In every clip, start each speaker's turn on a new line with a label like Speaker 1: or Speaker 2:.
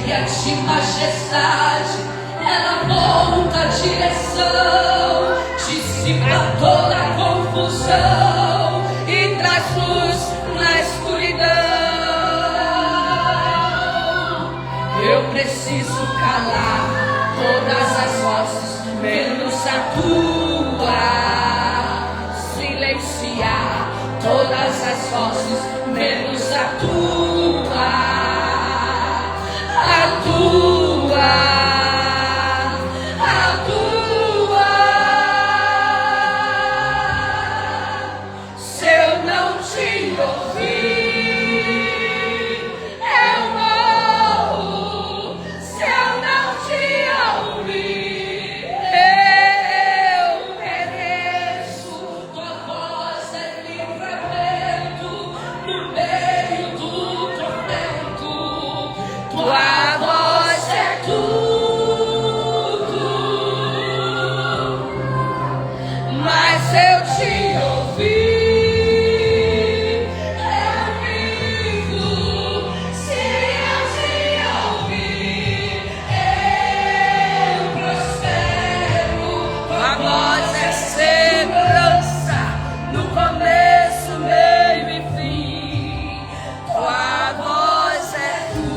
Speaker 1: cheia de majestade, ela monta a direção, dissipa toda a confusão e traz luz na escuridão. Eu preciso calar todas as vozes, menos a tua, silenciar todas as vozes, menos a tua, a tua, a tua. Se eu não te ouvir, eu morro. Se eu não te ouvir, eu pereço. Tua voz é livramento no meio do tormento. Tua voz é tudo, mas eu te ouvir, eu vivo. Se eu te ouvir, eu prospero. Tua voz é segurança no começo, meio e fim. Tua voz é tudo.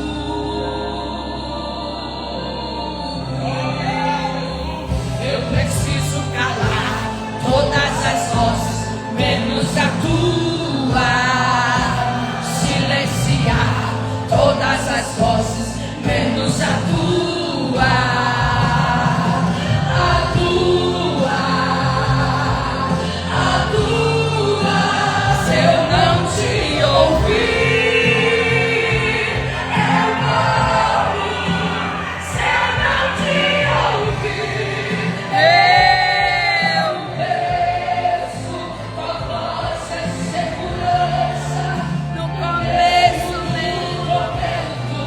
Speaker 1: Eu preciso calar todas as vozes, menos a tua, silenciar todas as vozes, menos a tua, a tua, a tua. Se eu não te ouvir, eu morro. Se eu não te ouvir, eu pereço. Tua voz é segurança no começo, meio e momento.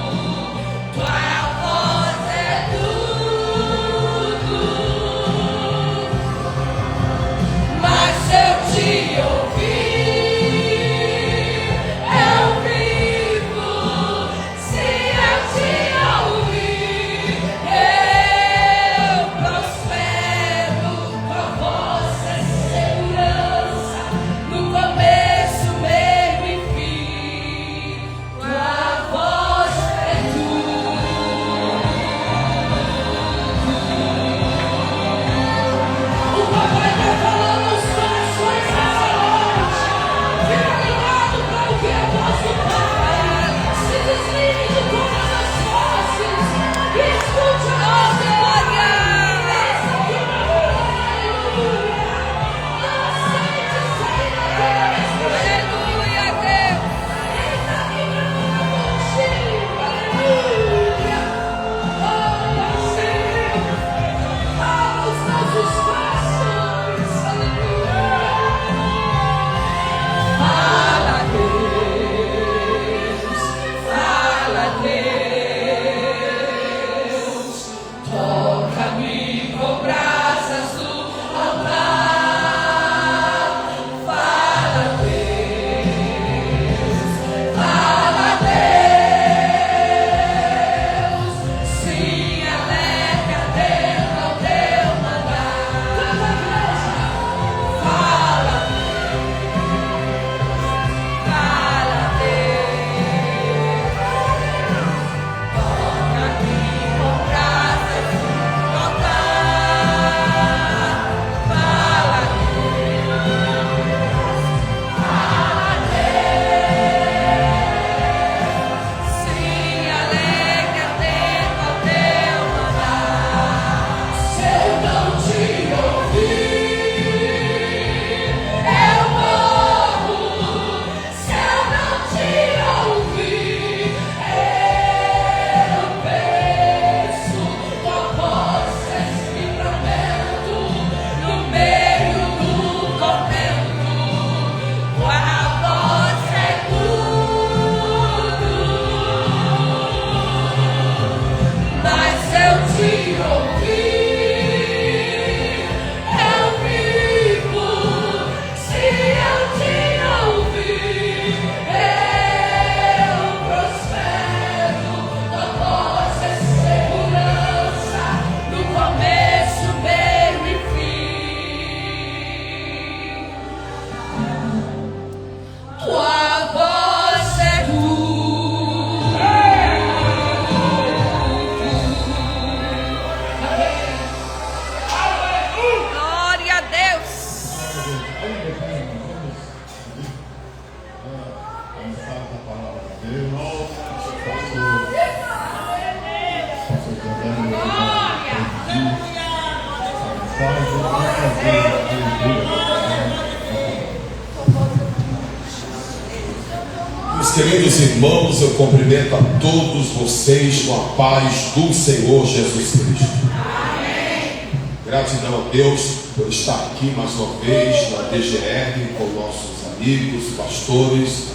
Speaker 2: Meus queridos irmãos, eu cumprimento a todos vocês com a paz do Senhor Jesus Cristo. Amém. Gratidão a Deus por estar aqui mais uma vez na DGR com nossos amigos, pastores,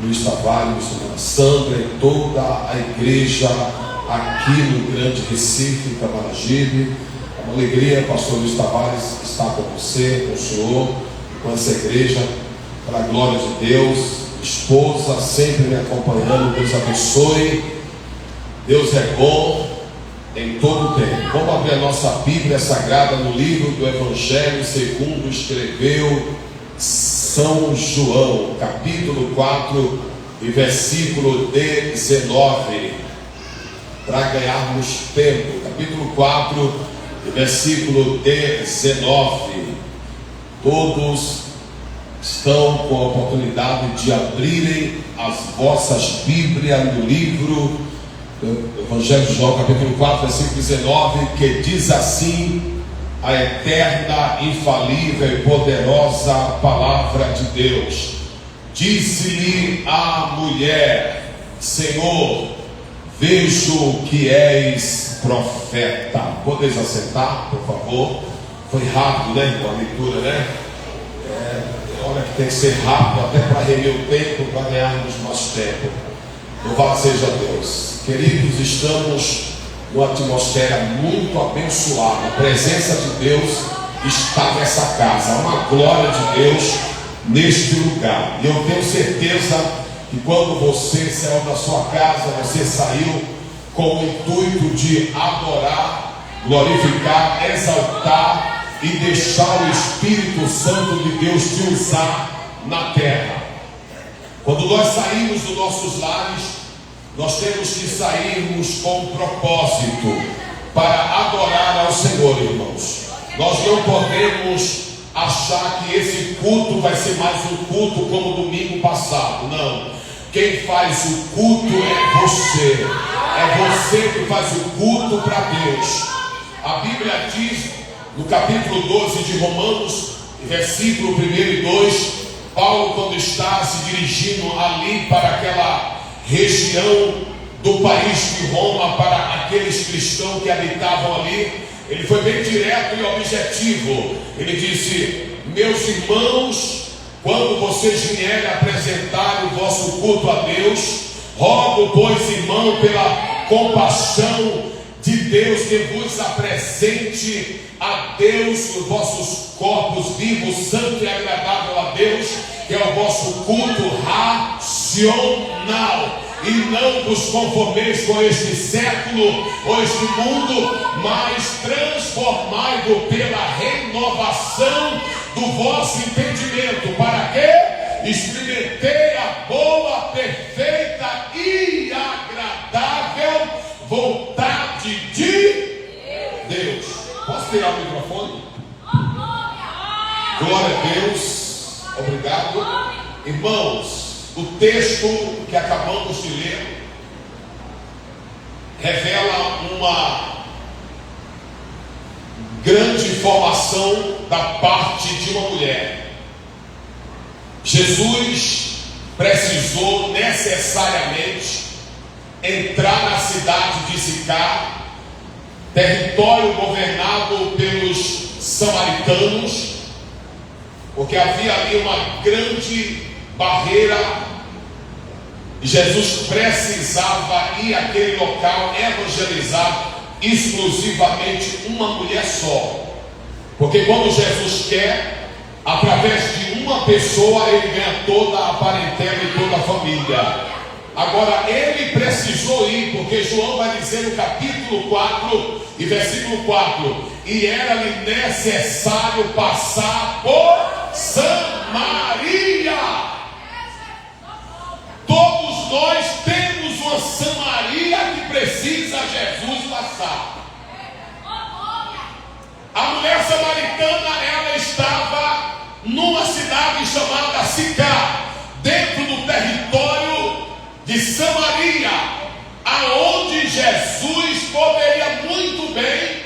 Speaker 2: Luiz Tavares, Dona Sandra e toda a igreja aqui no Grande Recife, em Camaragibe. É uma alegria, pastor Luiz Tavares, estar com você, com o senhor, com essa igreja, para a glória de Deus. Esposa sempre me acompanhando, Deus abençoe. Deus é bom em todo o tempo. Vamos abrir a nossa Bíblia Sagrada no livro do Evangelho segundo escreveu São João, capítulo 4 e versículo 19, para ganharmos tempo. Capítulo 4 e versículo 19. Todos estão com a oportunidade de abrirem as vossas Bíblias no livro do Evangelho de João, capítulo 4, versículo 19, que diz assim: a eterna, infalível e poderosa palavra de Deus. Disse-lhe a mulher: Senhor, vejo que és profeta. Podeis assentar, por favor? Foi rápido, né? Com a leitura, né? Olha que tem que ser rápido, até para remir o tempo, para ganharmos mais tempo. Louvado seja Deus. Queridos, estamos numa atmosfera muito abençoada. A presença de Deus está nessa casa. Há uma glória de Deus neste lugar. E eu tenho certeza que quando você saiu da sua casa, você saiu com o intuito de adorar, glorificar, exaltar e deixar o Espírito Santo de Deus te usar na terra. Quando nós saímos dos nossos lares, nós temos que sairmos com um propósito para adorar ao Senhor, irmãos. Nós não podemos achar que esse culto vai ser mais um culto como domingo passado. Não. Quem faz o culto é você. É você que faz o culto para Deus. A Bíblia diz no capítulo 12 de Romanos, versículo 1 e 2, Paulo, quando está se dirigindo ali para aquela região do país de Roma, para aqueles cristãos que habitavam ali, ele foi bem direto e objetivo. Ele disse: meus irmãos, quando vocês vierem apresentar o vosso culto a Deus, rogo, pois, irmão, pela compaixão de Deus, que vos apresente a Deus os vossos corpos vivos, santo e agradável a Deus, que é o vosso culto racional. E não vos conformeis com este século ou este mundo, mas transformai-vos pela renovação do vosso entendimento, para que experimentei a boa, perfeita e agradável vontade de Deus. Posso tirar o microfone? Glória a Deus. Obrigado. Irmãos, o texto que acabamos de ler revela uma grande informação da parte de uma mulher. Jesus precisou necessariamente entrar na cidade de Sicar, território governado pelos samaritanos, porque havia ali uma grande barreira. Jesus precisava ir àquele local evangelizar exclusivamente uma mulher só, porque quando Jesus quer, através de uma pessoa, ele ganha toda a parentela e toda a família. Agora ele precisou ir, porque João vai dizer no capítulo 4 e versículo 4: e era-lhe necessário passar por Samaria. Todos nós temos uma Samaria que precisa Jesus passar. A mulher samaritana, ela estava numa cidade chamada Sicar, dentro do território de Samaria, aonde Jesus poderia muito bem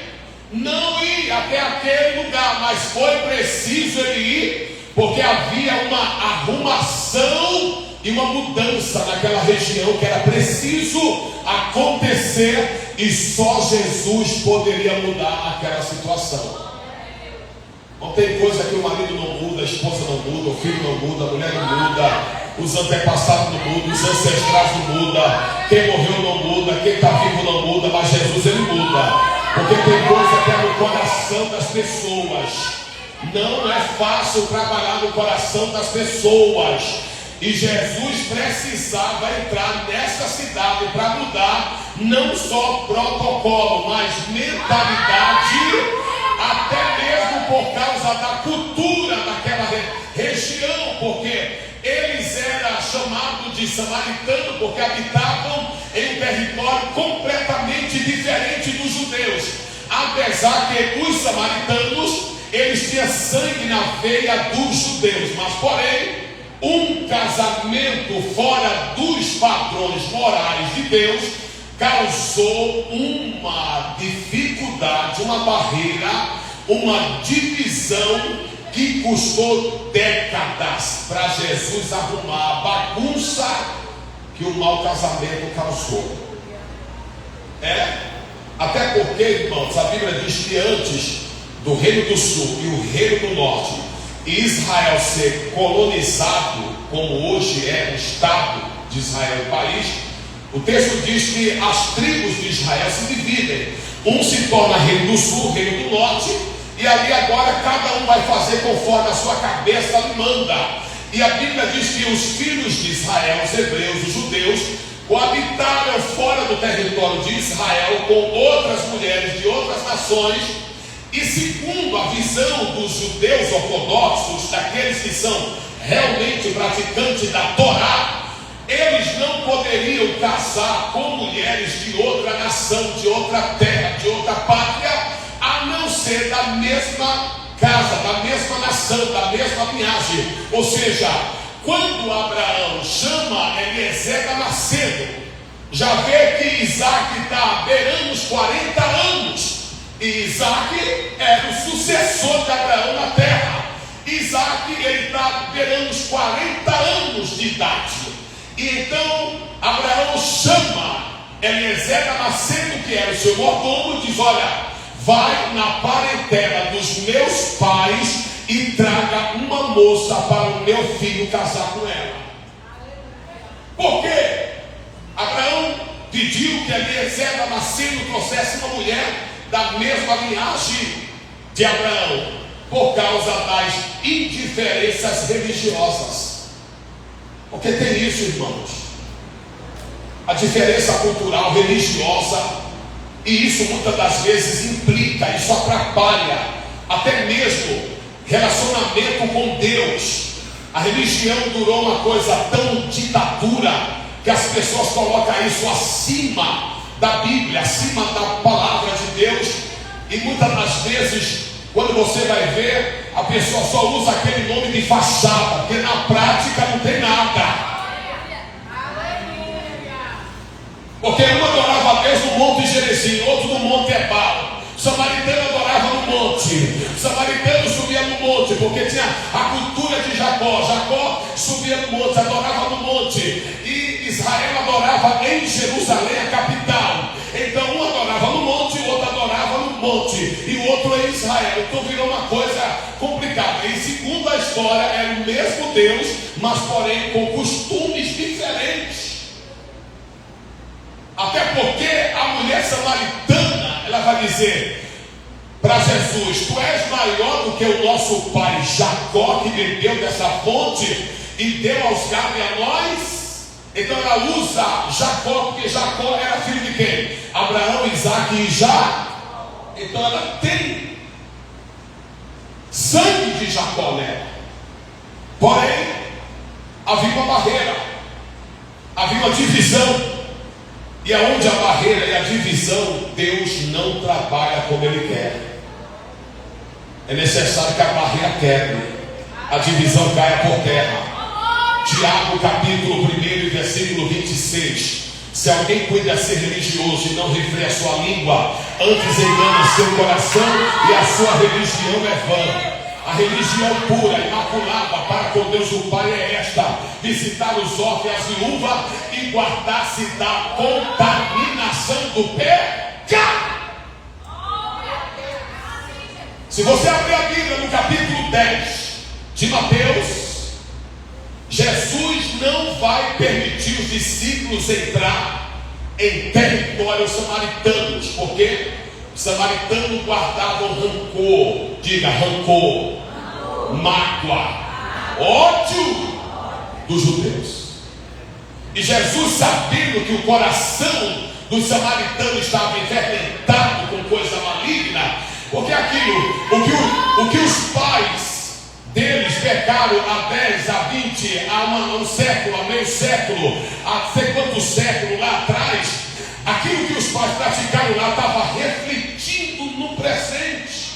Speaker 2: não ir até aquele lugar, mas foi preciso ele ir, porque havia uma arrumação e uma mudança naquela região que era preciso acontecer, e só Jesus poderia mudar aquela situação. Não tem coisa que o marido não muda, a esposa não muda, o filho não muda, a mulher não muda, os antepassados não mudam, os ancestrais não mudam, quem morreu não muda, quem está vivo não muda, mas Jesus ele muda, porque tem coisa que é no coração das pessoas. Não é fácil trabalhar no coração das pessoas, e Jesus precisava entrar nessa cidade para mudar não só protocolo, mas mentalidade, até mesmo por causa da cultura daquela região, porque eles eram chamados de samaritano porque habitavam em um território completamente diferente dos judeus, apesar que os samaritanos eles tinham sangue na veia dos judeus, mas porém um casamento fora dos padrões morais de Deus causou uma dificuldade, uma barreira, uma divisão que custou décadas para Jesus arrumar a bagunça que o mau casamento causou. Até porque, irmãos, a Bíblia diz que antes do Reino do Sul e o Reino do Norte, e Israel ser colonizado, como hoje é o Estado de Israel, o país, o texto diz que as tribos de Israel se dividem. Um se torna Reino do Sul, Reino do Norte, e ali agora cada um vai fazer conforme a sua cabeça lhe manda. E a Bíblia diz que os filhos de Israel, os hebreus, os judeus, coabitaram fora do território de Israel com outras mulheres de outras nações. E segundo a visão dos judeus ortodoxos, daqueles que são realmente praticantes da Torá, eles não poderiam casar com mulheres de outra nação, de outra terra, de outra pátria, a não ser da mesma casa, da mesma nação, da mesma linhagem. Ou seja, quando Abraão chama Eliezer Damasceno, já vê que Isaac está beirando os 40 anos. E Isaac era o sucessor de Abraão na terra. Isaac ele está beirando os 40 anos de idade. E então Abraão chama Eliezer Damasceno, que era o seu mordomo, e diz: olha, vai na parentela dos meus pais e traga uma moça para o meu filho casar com ela. Por quê? Abraão pediu que Eliezer Damasceno trouxesse uma mulher da mesma linhagem de Abraão, por causa das indiferenças religiosas. Porque tem isso, irmãos, a diferença cultural, religiosa, e isso muitas das vezes implica, isso atrapalha até mesmo relacionamento com Deus. A religião durou uma coisa tão ditadura que as pessoas colocam isso acima da Bíblia, acima da palavra de Deus, e muitas das vezes, quando você vai ver, a pessoa só usa aquele nome de fachada, porque na prática não tem nada. Porque um adorava a Deus no Monte Gerizim, outro no Monte Ebal. O samaritano adorava no monte, o samaritano subia no monte, porque tinha a cultura de Jacó. Jacó subia no monte, adorava no monte, e Israel adorava em Jerusalém, a capital. Então um adorava no monte, o outro adorava no monte, e o outro em Israel. Então virou uma coisa complicada. E segundo a história, era o mesmo Deus, mas porém com costumes diferentes. Até porque a mulher samaritana, ela vai dizer para Jesus: tu és maior do que o nosso pai Jacó, que bebeu dessa fonte e deu aos gados e a nós. Então ela usa Jacó, porque Jacó era filho de quem? Abraão, Isaac e Jacó. Então ela tem sangue de Jacó nela. Porém, havia uma barreira, havia uma divisão. E aonde a barreira e a divisão, Deus não trabalha como Ele quer. É necessário que a barreira quebre, a divisão caia por terra. Tiago capítulo 1 versículo 26. Se alguém cuida ser religioso e não refreia a sua língua, antes engana seu coração e a sua religião é vã. A religião pura, imaculada para com Deus o Pai é esta: visitar os órfãos e as viúvas e guardar-se da contaminação do pecado. Se você abrir a Bíblia no capítulo 10 de Mateus, Jesus não vai permitir os discípulos entrar em territórios samaritanos, porque os samaritanos guardavam rancor, diga rancor, mágoa, ódio dos judeus. E Jesus, sabendo que o coração dos samaritanos estava enfermentado com coisa maligna, porque aquilo, o que os pais deles pecaram há 10, há 20, há um século, há meio século, há sei quantos séculos lá atrás, aquilo que os pais praticaram lá estava refletindo no presente.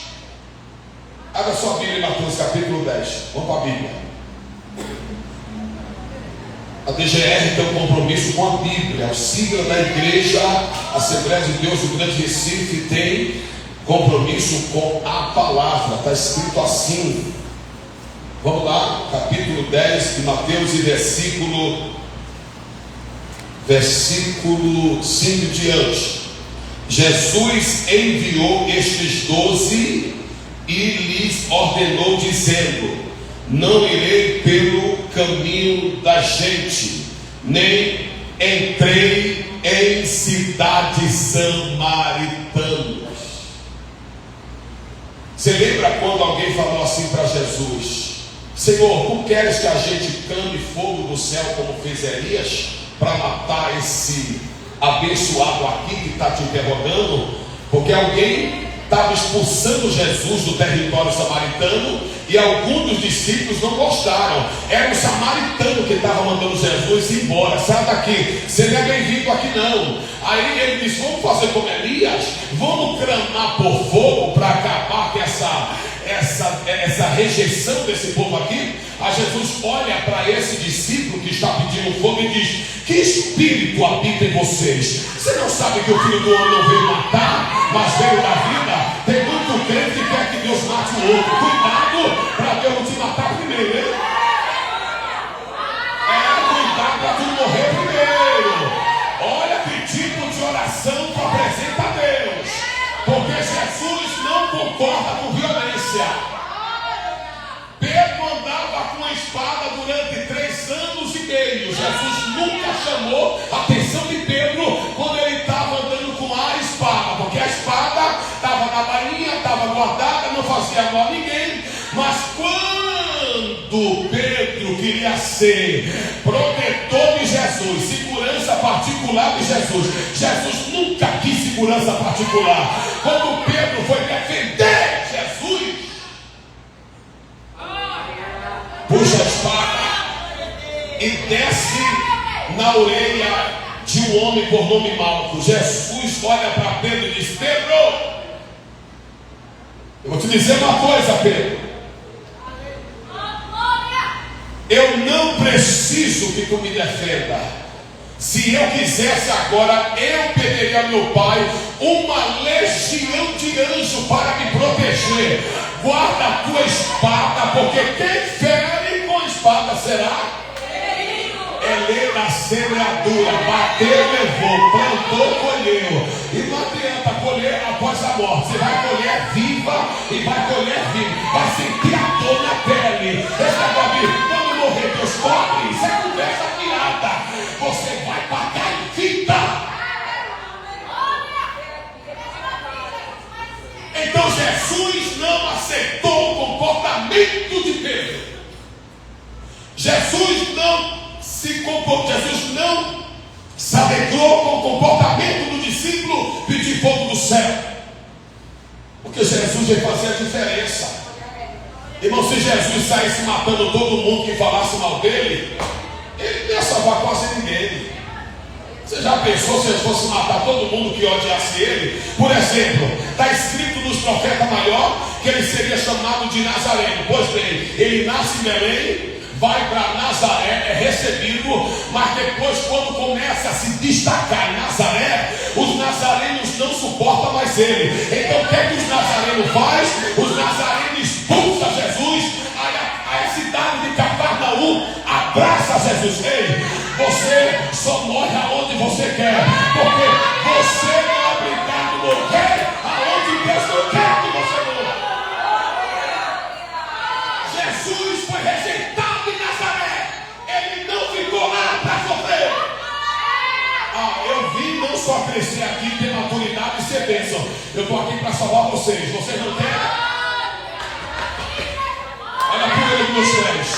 Speaker 2: Abra sua Bíblia em Mateus capítulo 10. Vamos para a Bíblia. A DGR tem um compromisso com a Bíblia. A sigla da igreja Assembleia de Deus do Grande Recife tem compromisso com a palavra. Está escrito assim. Vamos lá, capítulo 10 de Mateus e versículo 5 diante. Jesus enviou estes 12 e lhes ordenou, dizendo: não irei pelo caminho da gente, nem entrei em cidades samaritanas. Você lembra quando alguém falou assim para Jesus: Senhor, tu queres que a gente clame fogo do céu como fez Elias, para matar esse abençoado aqui que está te interrogando? Porque alguém estava expulsando Jesus do território samaritano e alguns dos discípulos não gostaram. Era o samaritano que estava mandando Jesus embora. Sai daqui, você não é bem-vindo aqui não. Aí ele disse: vamos fazer como Elias, vamos clamar por fogo para acabar com essa rejeição desse povo aqui. Aí Jesus olha para esse discípulo que está pedindo fogo e diz: que espírito habita em vocês? Você não sabe que o Filho do Homem não veio matar, mas veio dar vida? Tem muito crente que quer que Deus mate o outro. Cuidado para Deus não te matar primeiro, hein? Cuidado para tu morrer primeiro. Olha que tipo de oração tu apresenta a Deus, porque Jesus não concorda com violência. Pedro andava com a espada durante 3 anos e meio. Jesus nunca chamou a atenção de Pedro quando ele estava andando com a espada, porque a espada estava na bainha, estava guardada, não fazia mal a ninguém. Mas quando Pedro queria ser protetor de Jesus, segurança particular de Jesus, Jesus nunca quis segurança particular. Quando Pedro foi defender Jesus, puxa a espada e desce na orelha de um homem por nome Malco. Jesus olha para Pedro e diz: Pedro, eu vou te dizer uma coisa, Pedro. Eu não preciso que tu me defenda. Se eu quisesse agora, eu pediria ao meu pai uma legião de anjos para me proteger. Guarda a tua espada, porque quem fere com a espada será lei da semeadura. Bateu, levou, plantou, colheu. E não adianta colher após a morte. Você vai colher viva e vai colher viva. Vai sentir a dor na pele. Esse negócio, quando morrer Deus cobre, isso é conversa fiada. Você vai pagar em vida. Então Jesus não aceitou o comportamento de Pedro. Jesus não se alegrou com o comportamento do discípulo pedir fogo do céu, porque Jesus veio fazer a diferença. Irmão, se Jesus saísse matando todo mundo que falasse mal dele, ele não ia salvar quase ninguém. Você já pensou se ele fosse matar todo mundo que odiasse ele? Por exemplo, está escrito nos profetas maior que ele seria chamado de Nazareno. Pois bem, ele nasce em Belém, vai para Nazaré, é recebido, mas depois, quando começa a se destacar em Nazaré, os nazarenos não suportam mais mais ele. Então o que é que os nazarenos fazem? Os nazarenos expulsam Jesus. Aí a cidade de Cafarnaum abraça Jesus. Ei, você só morre aonde você quer, porque você não é obrigado a morrer aonde Deus não quer que você morra. Jesus foi rejeitado em Nazaré. Ele não ficou lá para sofrer. Eu vim não só crescer aqui, ter maturidade e ser bênção. Eu estou aqui para salvar vocês. Vocês não querem? Olha a poeira dos meus pés.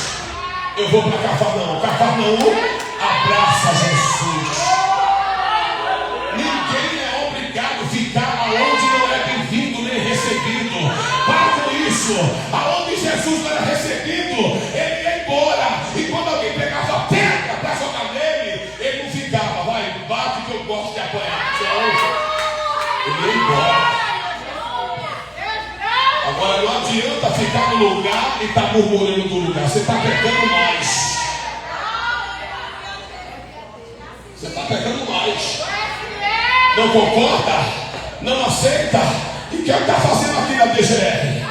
Speaker 2: Eu vou para Cafarnaum. Cafarnaum abraça Jesus. Ninguém é obrigado a ficar aonde não é bem-vindo nem recebido. Para com isso. Aonde Jesus não era recebido, ele ia embora. E quando alguém pegava pedra para jogar nele, ele não ficava. Vai, bate que eu gosto de apanhar. Ele ia embora. Agora não adianta ficar no lugar e estar murmurando do lugar. Você está pecando mais. Você está pecando mais. Não concorda? Não aceita? E o que está fazendo aqui na DGR?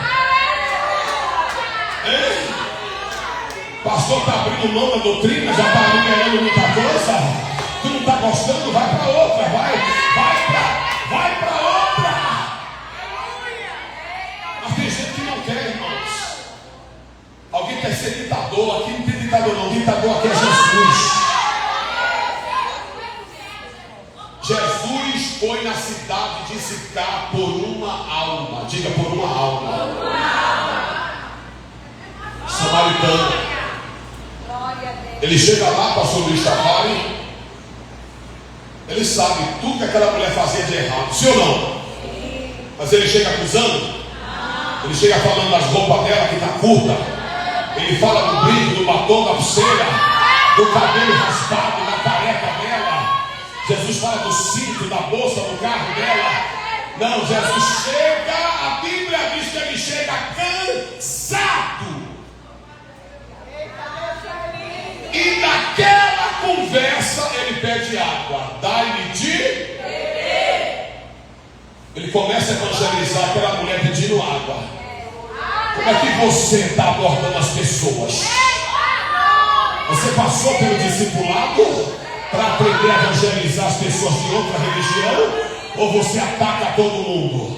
Speaker 2: Pastor está abrindo mão da doutrina, já está liberando muita coisa. Tu não está gostando? Vai para outra. Vai para outra. Mas tem gente que não quer, irmãos. Alguém quer ser ditador. Aqui não tem ditador não. Ditador aqui é Jesus. Jesus foi na cidade de Sicar por uma alma. Diga, por uma alma. Samaritano. Ele chega lá, pastor Luiz Tavares. Ele sabe tudo que aquela mulher fazia de errado. Sim ou não? Mas ele chega acusando. Ele chega falando das roupas dela que está curta. Ele fala do brinco, do batom, da pulseira, do cabelo raspado, da careca dela. Jesus fala do cinto, da bolsa, do carro dela. Não, Jesus chega, a Bíblia diz que ele chega cansado. E naquela conversa ele pede água. Dai-me de beber. Ele começa a evangelizar aquela mulher pedindo água. Como é que você está abordando as pessoas? Você passou pelo discipulado para aprender a evangelizar as pessoas de outra religião? Ou você ataca todo mundo?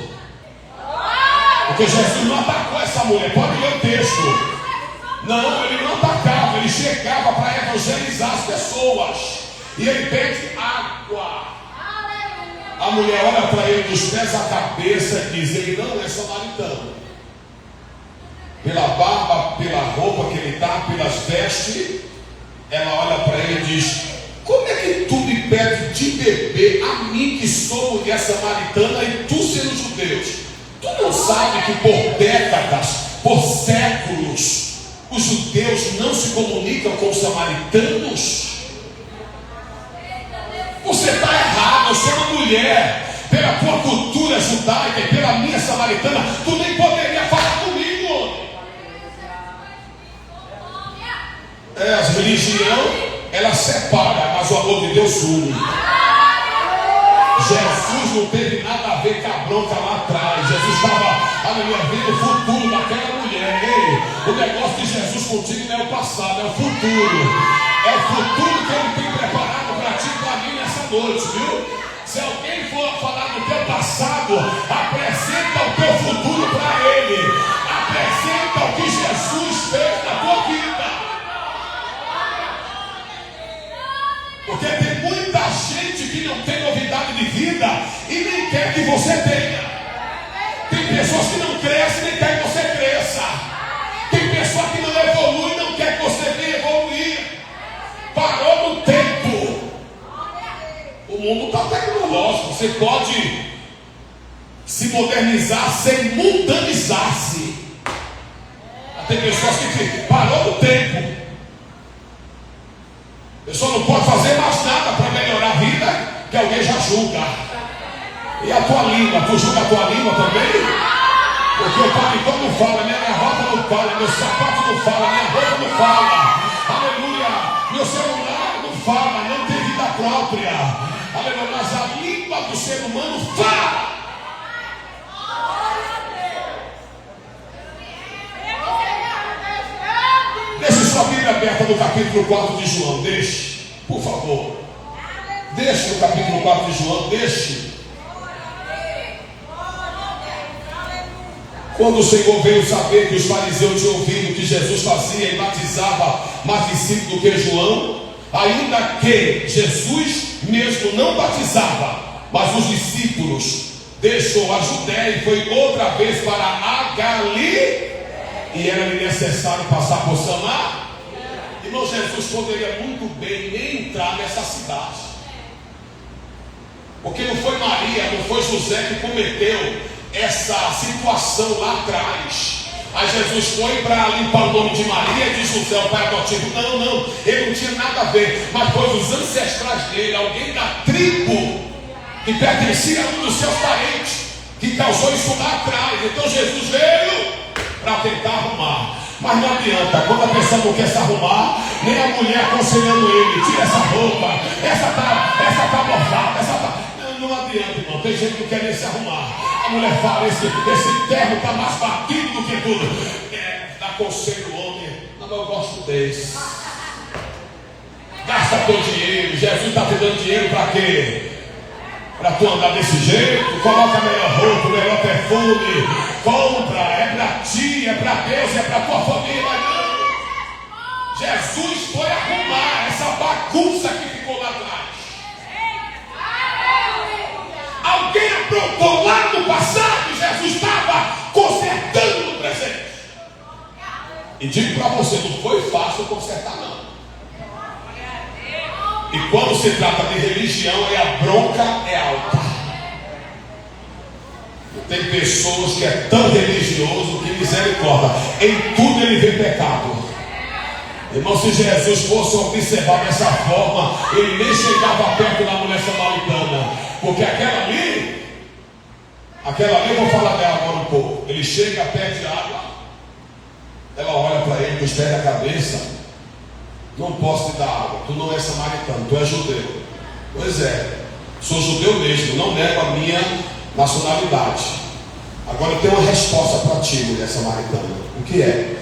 Speaker 2: Porque Jesus não atacou essa mulher. Pode ler o texto. Não, ele não atacava. Ele chegava para evangelizar as pessoas. E ele pede água. A mulher olha para ele dos pés à cabeça e diz: ele não é samaritano. Pela barba, pela roupa que ele está, pelas vestes, ela olha para ele e diz: como é que tu me pede de beber, a mim que sou mulher samaritana e tu sendo judeus? Tu não sabe que por décadas, por séculos, os judeus não se comunicam com os samaritanos? Você está errado. Eu sou uma mulher. Pela tua cultura judaica e pela minha samaritana, tu nem poderia falar comigo. As religiões, ela separa, mas o amor de Deus une. Jesus não teve nada a ver com a bronca lá atrás. Jesus estava, vendo o futuro daquela mulher. Ei, o negócio de Jesus contigo não é o passado, é o futuro. É o futuro que ele tem preparado para ti e para mim nessa noite, viu? Se alguém for falar do teu passado, apresenta o teu futuro para ele. Apresenta o que Jesus fez na tua vida. Porque tem muita gente que não tem novidade de vida e nem quer que você tenha. Tem pessoas que não crescem nem quer que você cresça. Tem pessoa que não evolui e não quer que você venha evoluir. Parou no tempo. O mundo está tecnológico. Você pode se modernizar sem mundanizar-se. Tem pessoas que parou no tempo. A pessoa não pode fazer mais nada para melhorar a vida, que alguém já julga. E a tua língua, tu julga a tua língua também? Porque o paletó não fala, minha roupa não fala, meu sapato não fala, minha roupa não fala. Aleluia, meu celular não fala, não tem vida própria. Aleluia, mas a língua do ser humano fala. capítulo 4 de João, deixe, por favor. Deixe o capítulo 4 de João, deixe. Quando o Senhor veio saber que os fariseus tinham ouvido que Jesus fazia e batizava mais discípulos do que João, ainda que Jesus mesmo não batizava, mas os discípulos, deixou a Judéia e foi outra vez para a Galiléia, e era-lhe necessário passar por Samaria. Irmão, Jesus poderia muito bem entrar nessa cidade, porque não foi Maria, não foi José que cometeu essa situação lá atrás. Aí Jesus foi para limpar o nome de Maria e de José, o pai adotivo. Não, ele não tinha nada a ver, mas foi os ancestrais dele, alguém da tribo que pertencia a um dos seus parentes, que causou isso lá atrás. Então Jesus veio para tentar arrumar, mas não adianta. Quando a pessoa não quer se arrumar, nem a mulher aconselhando ele: tira essa roupa, essa tá mofada, essa tá... Não adianta, irmão. Tem gente que não quer nem se arrumar. A mulher fala: esse terno está mais batido do que tudo. Dá conselho o homem: não, mas eu gosto desse. Gasta teu dinheiro. Jesus está te dando dinheiro para quê? Para tu andar desse jeito? Coloca a melhor roupa, o melhor perfume, compra, é para ti, é para Deus, é para tua família. Não. Jesus foi arrumar essa bagunça que ficou lá atrás. Alguém aprontou lá no passado e Jesus estava consertando no presente. E digo para você, não foi fácil consertar, não. E quando se trata de religião, a bronca é alta. Tem pessoas que é tão religioso que misericórdia, em tudo ele vê pecado. Irmão, se Jesus fosse observar dessa forma, ele nem chegava perto da mulher samaritana, porque aquela ali, eu vou falar dela agora um pouco. Ele chega, pede água, ela olha para ele dos pés da cabeça: não posso te dar água, tu não és samaritano, tu és judeu. Pois é, sou judeu mesmo, não nego a minha nacionalidade. Agora eu tenho uma resposta para ti, mulher samaritana. O que é?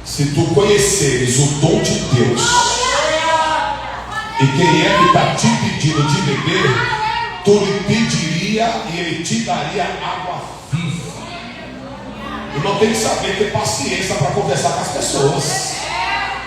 Speaker 2: Se tu conheceres o dom de Deus e quem é que está te pedindo de beber, tu lhe pediria e ele te daria água viva. Irmão, tem que saber ter paciência para conversar com as pessoas.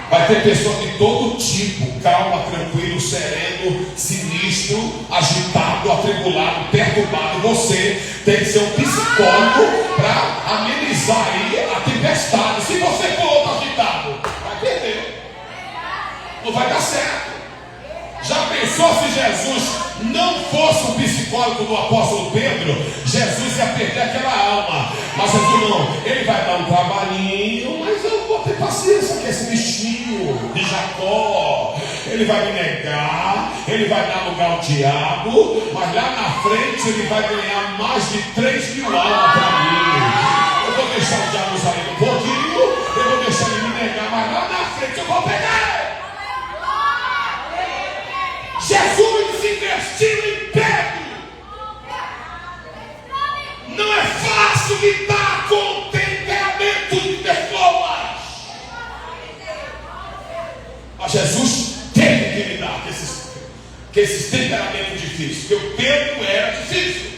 Speaker 2: Vai ter pessoa de todo tipo: calma, tranquilo, sereno, sinistro, agitado, atribulado, perturbado. Você tem que ser um psicólogo para amenizar aí a tempestade. Se você for outro agitado, vai perder, não vai dar certo. Já pensou se Jesus não fosse o psicólogo do apóstolo Pedro? Jesus ia perder aquela alma. Mas Jesus não, ele vai dar um trabalhinho, mas eu vou ter paciência com esse bichinho de Jacó. Ele vai me negar, ele vai dar lugar ao diabo, mas lá na frente ele vai ganhar mais de 3.000 almas para mim. Eu vou deixar o diabo sair um pouquinho, eu vou deixar ele me negar, mas lá na frente eu vou pegar ele. Jesus investiu em Pedro. Não é fácil lidar com o temperamento de pessoas, mas Jesus teve que lidar com esses temperamentos difíceis, porque o Pedro era difícil,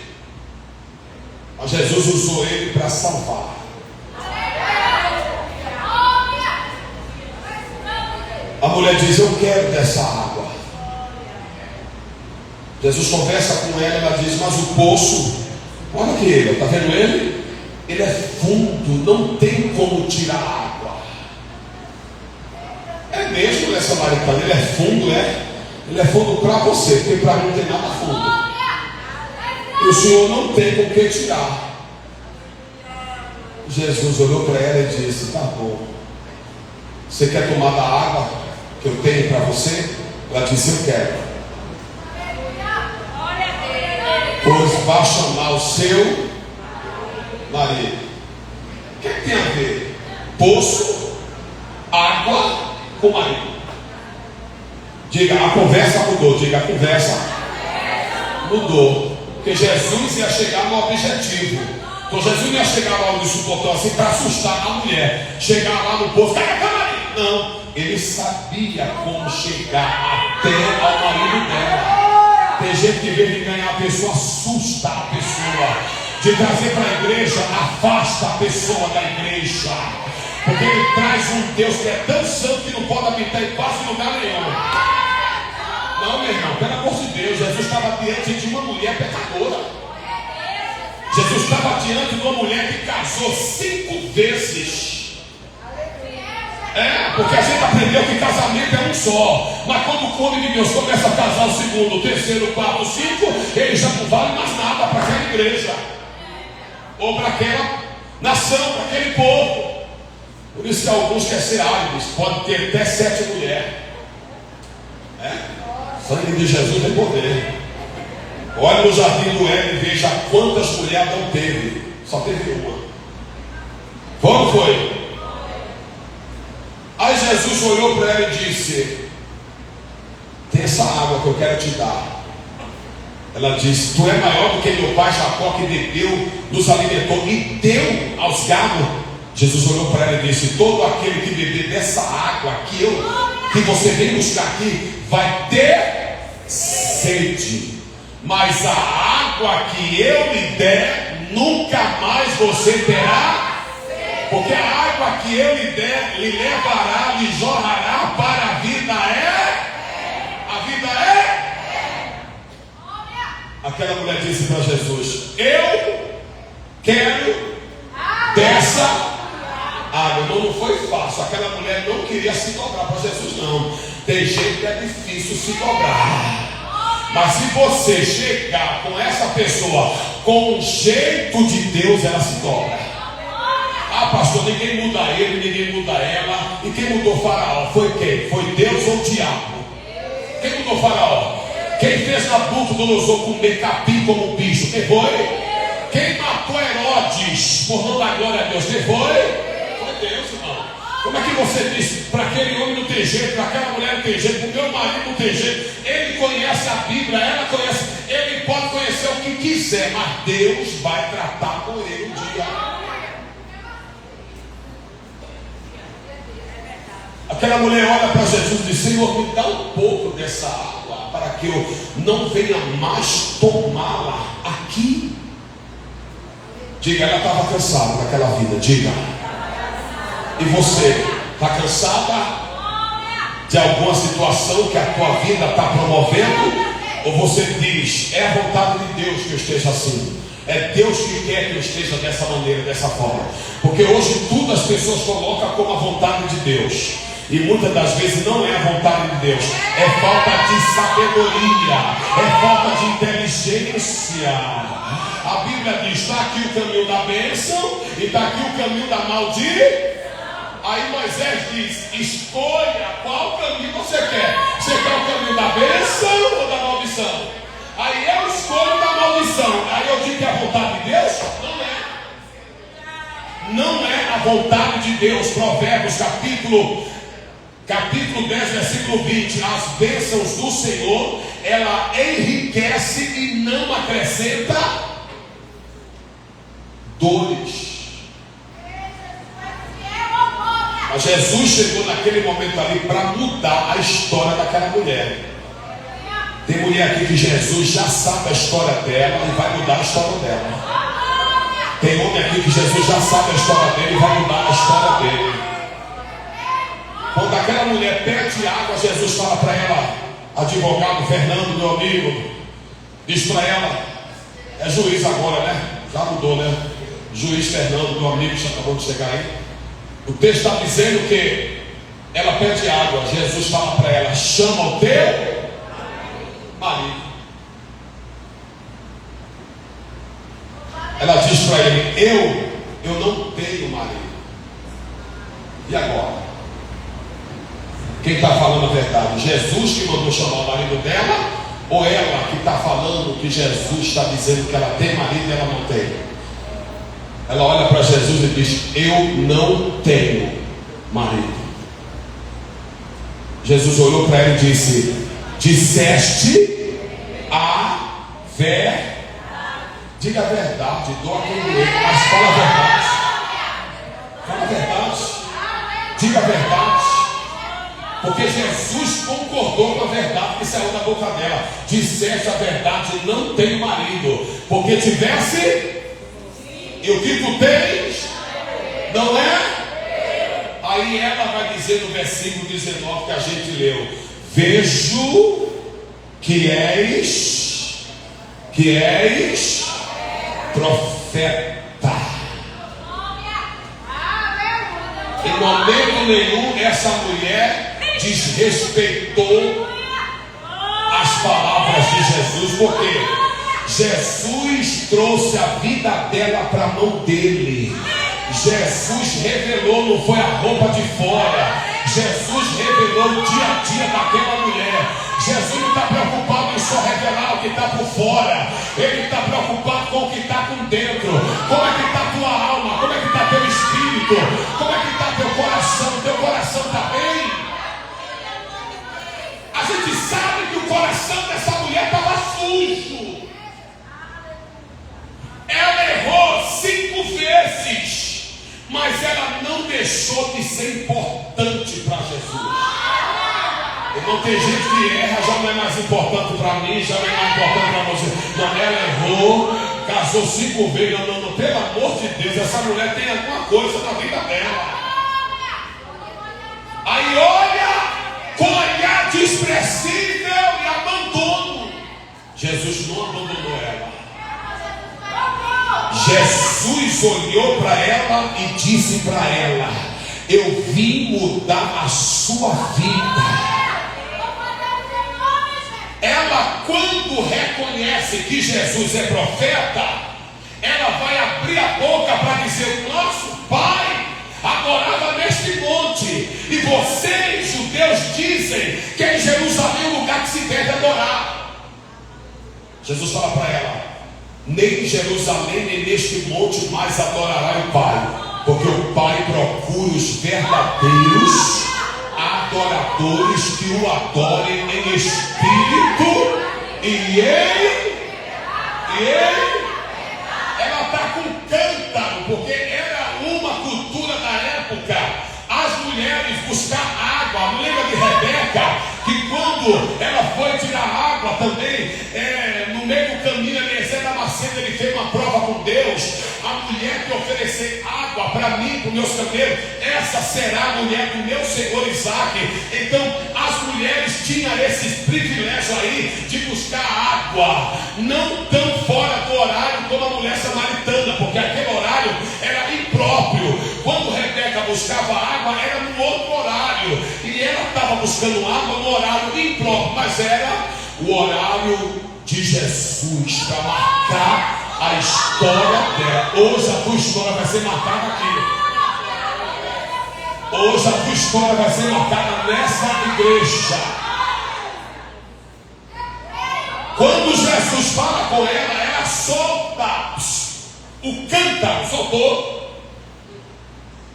Speaker 2: mas Jesus usou ele para salvar. A mulher diz: eu quero dessa água. Jesus conversa com ela, ela diz: mas o poço, olha aqui ele, está vendo ele? Ele é fundo, não tem como tirar água. É mesmo, né, samaritano? Ele é fundo, né? Ele é fundo para você, porque para mim não tem nada fundo. E o Senhor não tem com que tirar. Jesus olhou para ela e disse: tá bom, você quer tomar da água que eu tenho para você? Ela disse: eu quero. Pois vai chamar o seu marido. O que tem a ver? Poço, água com marido. Diga, a conversa mudou. Diga, a conversa mudou. Porque Jesus ia chegar no objetivo. Então Jesus não ia chegar lá no portão assim para assustar a mulher. Chegar lá no poço: cadê marido? Não. ele sabia como chegar até ao marido dela. Tem gente que vem de ganhar a pessoa, assusta a pessoa, de trazer para a igreja, afasta a pessoa da igreja, porque ele traz um Deus que é tão santo que não pode habitar em quase lugar nenhum. Não, meu irmão, pelo amor de Deus, Jesus estava diante de uma mulher pecadora. Jesus estava diante de uma mulher que casou 5 vezes. Porque a gente aprendeu que casamento é um só. Mas quando o homem de Deus começa a casar o segundo, o terceiro, o quarto, o 5, ele já não vale mais nada para aquela igreja, ou para aquela nação, para aquele povo. Por isso que alguns querem ser árabes, podem ter até 7 mulheres. Sangue de Jesus tem poder. Olha no jardim do Éden e veja quantas mulheres não teve. Só teve uma. Como foi? Aí Jesus olhou para ela e disse: tem essa água que eu quero te dar. Ela disse: tu é maior do que meu pai Jacó, que bebeu, nos alimentou e deu aos gados. Jesus olhou para ela e disse: todo aquele que beber dessa água que você vem buscar aqui vai ter sede, mas a água que eu lhe der nunca mais você terá, porque a água que eu lhe der lhe levará, lhe jorrará para a vida. A vida é. Aquela mulher disse para Jesus: eu quero dessa água. Não foi fácil. Aquela mulher não queria se dobrar para Jesus, não. Tem gente que é difícil se dobrar, mas se você chegar com essa pessoa com o jeito de Deus, ela se dobra. Ah, pastor, ninguém muda ele, ninguém muda ela. E quem mudou Faraó foi quem? Foi Deus ou o diabo? Quem mudou Faraó? Quem fez Nabucodonosor comer capim como bicho? Quem foi? Quem matou Herodes por não dar glória a Deus? Quem foi? Foi Deus, irmão. Como é que você diz para aquele homem não tem jeito, para aquela mulher não tem jeito, para o meu marido não tem jeito? Ele conhece a Bíblia, ela conhece, ele pode conhecer o que quiser, mas Deus vai tratar com ele um dia. Aquela mulher olha para Jesus e diz: Senhor, me dá um pouco dessa água, para que eu não venha mais tomá-la aqui. Diga, ela estava cansada daquela vida, diga. E você, está cansada de alguma situação que a tua vida está promovendo? Ou você diz: é a vontade de Deus que eu esteja assim, é Deus que quer que eu esteja dessa maneira, dessa forma? Porque hoje tudo as pessoas colocam como a vontade de Deus, e muitas das vezes não é a vontade de Deus, é falta de sabedoria, é falta de inteligência. A Bíblia diz: está aqui o caminho da bênção e está aqui o caminho da maldição. Aí Moisés diz: escolha qual caminho você quer. Você quer o caminho da bênção ou da maldição? Aí eu escolho da maldição. Aí eu digo que é a vontade de Deus? Não é a vontade de Deus. Provérbios capítulo 10, versículo 20. As bênçãos do Senhor, ela enriquece e não acrescenta dores. Mas Jesus chegou naquele momento ali para mudar a história daquela mulher. Tem mulher aqui que Jesus já sabe a história dela e vai mudar a história dela. Tem homem aqui que Jesus já sabe a história dele e vai mudar a história dele. Quando aquela mulher pede água, Jesus fala para ela: advogado Fernando, meu amigo, diz para ela, é juiz agora, né? Já mudou, né? Juiz Fernando, meu amigo, já acabou de chegar aí. O texto está dizendo que ela pede água. Jesus fala para ela: chama o teu marido. Ela diz para ele: eu não tenho marido. E agora? Quem está falando a verdade? Jesus que mandou chamar o marido dela? Ou ela que está falando que Jesus está dizendo que ela tem marido e ela não tem? Ela olha para Jesus e diz: eu não tenho marido. Jesus olhou para ela e disse: disseste a verdade. Diga a verdade, doa quem doer, mas fala a verdade. Fala a verdade. Diga a verdade. Porque Jesus concordou com a verdade que saiu da boca dela. Disseste a verdade, não tenho marido. Porque tivesse, e o que tu tens, não é? Aí ela vai dizer no versículo 19 que a gente leu: vejo que és profeta. Em momento nenhum essa mulher desrespeitou as palavras de Jesus, porque Jesus trouxe a vida dela para a mão dele. Jesus revelou, não foi a roupa de fora. Jesus revelou o dia a dia daquela mulher. Jesus não está preocupado em só revelar o que está por fora. Ele está preocupado com o que está por dentro. Como é que está a tua alma? Como é que está teu espírito? Como é que está teu coração? Teu coração está bem? A gente sabe que o coração dessa mulher estava sujo. Ela errou 5 vezes, mas ela não deixou de ser importante para Jesus. Não tem gente que erra, já não é mais importante para mim, já não é mais importante para você. Não, ela errou, casou 5 vezes. Não, pelo amor de Deus, essa mulher tem alguma coisa na vida dela. Aí olha com olhar desprezível e abandono. Jesus não abandonou ela. Jesus olhou para ela e disse para ela: eu vim mudar a sua vida. Ela, quando reconhece que Jesus é profeta, ela vai abrir a boca para dizer: nosso pai adorava neste monte, e vocês, judeus, dizem que é em Jerusalém o lugar que se deve adorar. Jesus fala para ela: nem em Jerusalém, nem neste monte mais adorará o Pai, porque o Pai procura os verdadeiros adoradores que o adorem em espírito e em. Ela está com cântaro, porque era uma cultura da época as mulheres buscar água. Lembra de Rebeca, que quando ela foi tirar água também, no meio do caminho, Eliezer da Maceda, ele fez uma prova com Deus: a mulher que oferecer água para mim, para os meus camelos, essa será a mulher do meu Senhor Isaac. Então as mulheres tinham esse privilégio aí de buscar água, não tão fora do horário como a mulher samaritana, porque aquele horário era impróprio. Quando Rebeca buscava água, era no outro horário, e ela estava buscando água no horário impróprio, mas era o horário de Jesus, para marcar a história dela. Hoje a tua história vai ser marcada aqui. Hoje a tua história vai ser marcada nessa igreja. Quando Jesus fala com ela, ela solta o cântaro, soltou.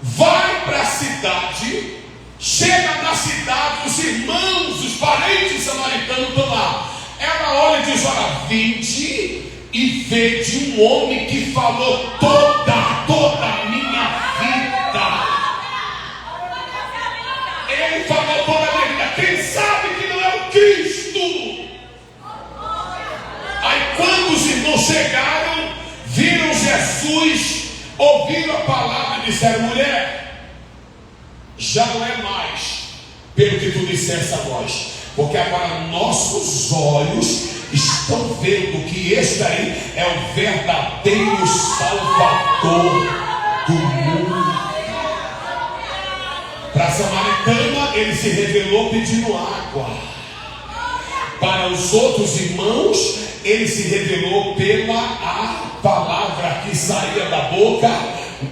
Speaker 2: Vai para a cidade, chega na cidade, os irmãos, os parentes samaritanos estão lá. Ela olha e diz: olha, vinde e vê de um homem que falou toda a minha vida. Ele falou toda a minha vida. Quem sabe que não é o Cristo? Aí quando os irmãos chegaram, viram Jesus, ouviram a palavra e disseram: mulher, já não é mais pelo que tu disseste a nós, porque agora nossos olhos estão vendo que este aí é o verdadeiro Salvador do mundo. Para a samaritana ele se revelou pedindo água. Para os outros irmãos ele se revelou pela a palavra que saía da boca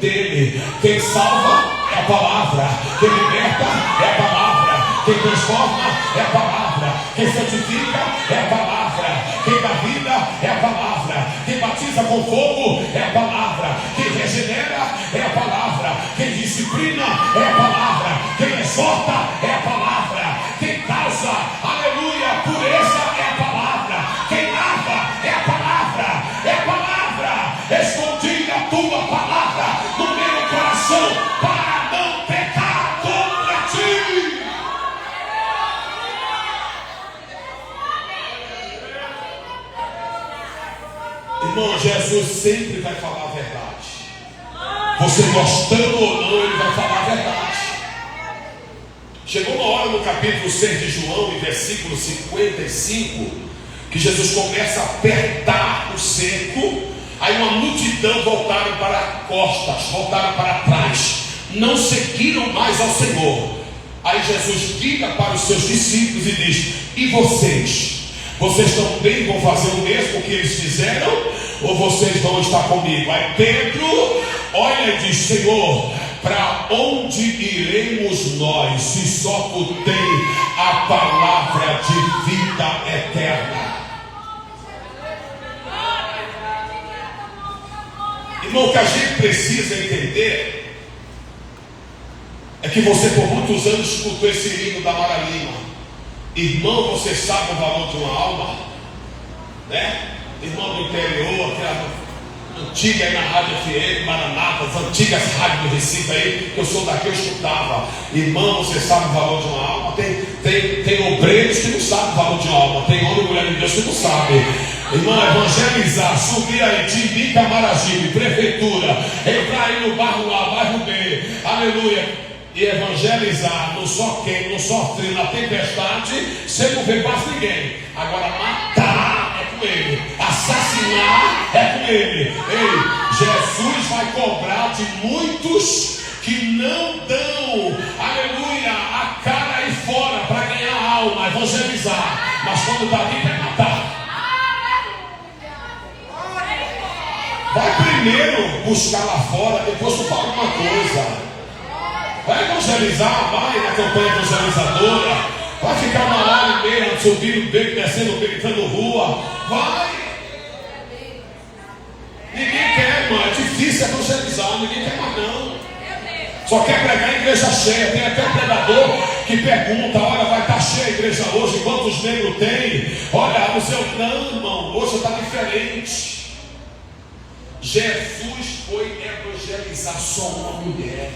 Speaker 2: dele. Quem salva é a palavra, quem liberta é a palavra, quem transforma é a palavra, quem santifica é a palavra, quem dá vida é a palavra, quem batiza com fogo é a palavra, quem regenera é a palavra, quem disciplina é a palavra, quem exorta é a palavra, quem causa, aleluia, pureza é a palavra, quem lava é a palavra, escondi a tua palavra no meu coração para não pecar contra ti. Irmão, Jesus sempre vai falar a verdade. Você gostando ou não, ele vai falar a verdade. Chegou uma hora no capítulo 6 de João, em versículo 55, que Jesus começa a apertar o cerco. Aí uma multidão voltaram para costas, voltaram para trás, não seguiram mais ao Senhor. Aí Jesus vira para os seus discípulos e diz: e vocês? Vocês também vão fazer o mesmo que eles fizeram? Ou vocês vão estar comigo? Aí Pedro olha e diz: Senhor, para onde iremos nós, se só tu tens a palavra de vida eterna? Irmão, o que a gente precisa entender é que você por muitos anos escutou esse hino da Mara Lima. Irmão, você sabe o valor de uma alma? Né? Irmão do interior, aquela antiga aí na Rádio FM, Maranata, as antigas rádios do Recife aí, que eu sou daqui, eu escutava. Irmão, você sabe o valor de uma alma? Tem obreiros que não sabem o valor de uma alma. Tem homem e mulher de Deus que não sabem. Irmão, evangelizar, subir aí, Timbi, Camaragibe, prefeitura, entrar aí no bairro A, bairro B, aleluia. E evangelizar, não só quem, não só frio, na tempestade, você não vê quase ninguém. Agora matar é com ele, assassinar é com ele. Ei, Jesus vai cobrar de muitos que não dão, aleluia, a cara aí fora para ganhar a alma, evangelizar. Mas quando está ali, vai matar. Vai primeiro buscar lá fora, depois tu fala uma coisa. Vai evangelizar, vai na campanha evangelizadora. Vai ficar uma hora e meia subindo o beco, descendo o beco, entrando rua. Vai. Ninguém quer, irmão. É difícil evangelizar. Ninguém quer mais não. Só quer pregar em igreja cheia. Tem até um pregador que pergunta: olha, vai estar cheia a igreja hoje? Quantos negros tem? Olha, o seu não, irmão. Hoje está diferente. Jesus foi evangelizar só uma mulher.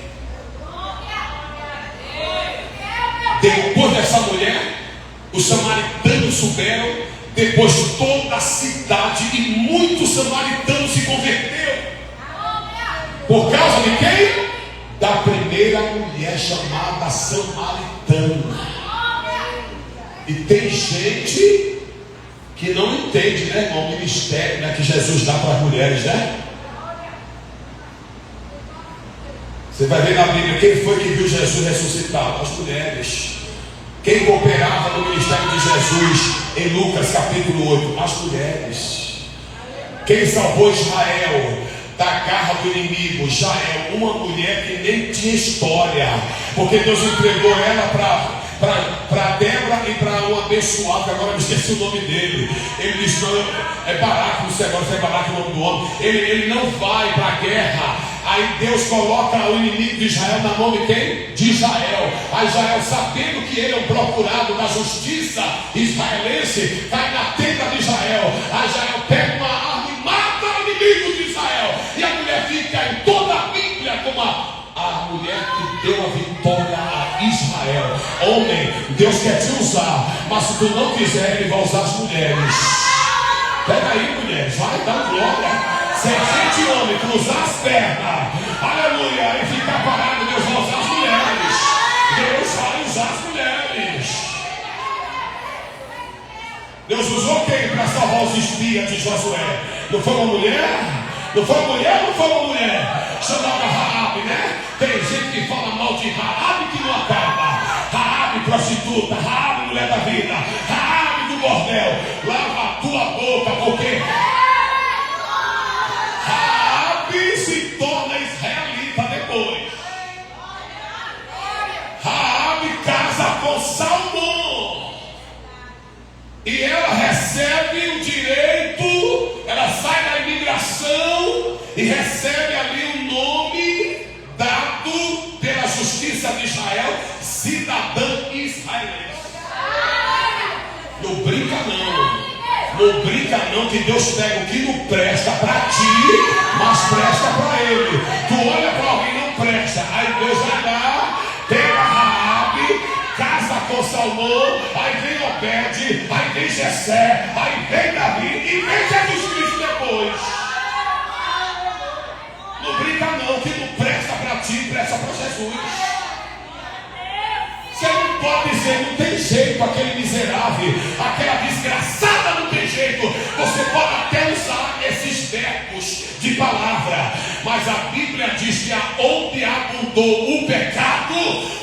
Speaker 2: Depois dessa mulher, os samaritanos souberam. Depois toda a cidade e muitos samaritanos se converteram. Por causa de quem? Da primeira mulher chamada samaritana. E tem gente que não entende, né, irmão, o ministério, né, que Jesus dá para as mulheres, né? Você vai ver na Bíblia quem foi que viu Jesus ressuscitado? As mulheres. Quem cooperava no ministério de Jesus em Lucas capítulo 8? As mulheres. Quem salvou Israel da garra do inimigo? Jael, uma mulher que nem tinha história, porque Deus entregou ela para Débora e para um abençoado, que agora eu esqueci o nome dele. Ele disse: não, é Baraque, não sei agora se é Baraque o nome do homem. Ele não vai para a guerra. Aí Deus coloca o inimigo de Israel na mão de quem? De Israel. Aí Israel, sabendo que ele é o procurado da justiça israelense, cai na tenda de Israel. Aí Israel pega uma arma e mata o inimigo de Israel. E a mulher fica em toda a Bíblia como a mulher que deu a vitória a Israel. Homem, Deus quer te usar, mas se tu não quiser, Ele vai usar as mulheres. Pega aí, mulheres, vai dar glória. Se a gente, homem, cruzar as pernas, aleluia, e ficar parado, Deus vai usar as mulheres. Deus vai usar as mulheres. Deus usou quem para salvar os espias de Josué? Não foi uma mulher? Não foi uma mulher? Não foi uma mulher? Chamada Raabe, né? Tem gente que fala mal de Raabe que não acaba. Raabe prostituta, Raabe mulher da vida, Raabe do bordel. Lava a tua boca, porque Raabe se torna israelita depois. Raabe casa com Salmão e ela recebe o direito, ela sai da imigração e recebe ali um nome dado pela justiça de Israel, cidadã israelense. Não brinca não. Não brinca não, que Deus pega o que não presta para ti, mas presta para ele. Tu olha para alguém não presta, aí Deus vai lá, pega Raabe, casa com Salmão, aí vem Obed, aí vem Jessé, aí vem Davi e vem Jesus Cristo depois. aquele miserável, aquela desgraçada não tem jeito. Você pode até usar esses verbos de palavra, mas a Bíblia diz que aonde abundou o pecado,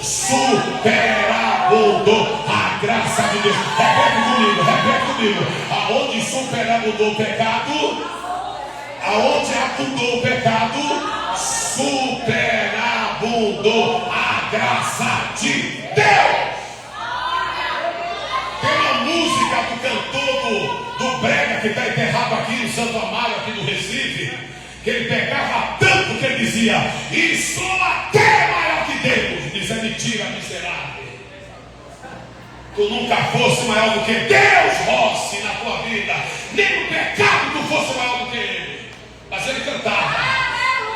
Speaker 2: superabundou a graça de Deus. Repete comigo. Aonde superabundou o pecado, aonde abundou o pecado, superabundou a graça de Deus. Tem uma música do cantor do Brega que está enterrado aqui em Santo Amaro, aqui no Recife, que ele pegava tanto que ele dizia: e sou até maior que Deus. Diz: é mentira, miserável. Tu nunca fosse maior do que Deus, Rossi, na tua vida. Nem no pecado tu fosse maior do que Ele. Mas ele cantava,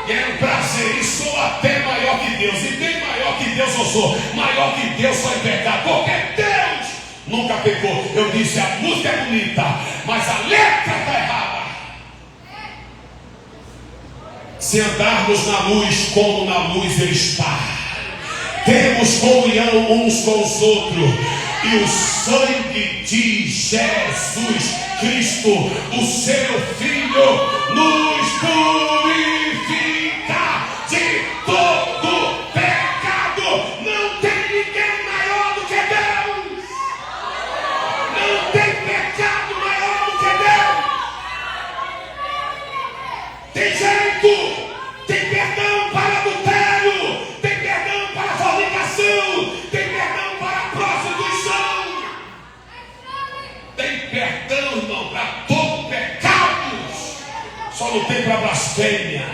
Speaker 2: e era um prazer, e sou até maior que Deus. E bem maior que Deus eu sou. Maior que Deus só em pecado, porque Deus nunca pecou. Eu disse: a música é bonita, mas a letra está errada. Se andarmos na luz como na luz Ele está, temos comunhão uns com os outros, e o sangue de Jesus Cristo, o seu Filho, nos purifica de todo pecado. Não tem ninguém maior do que Deus. Não tem pecado maior do que Deus. Tem jeito, tem perdão para adultério, tem perdão para fornicação, tem perdão para prostituição, tem perdão, irmão, para todo pecado. Só não tem para blasfêmia.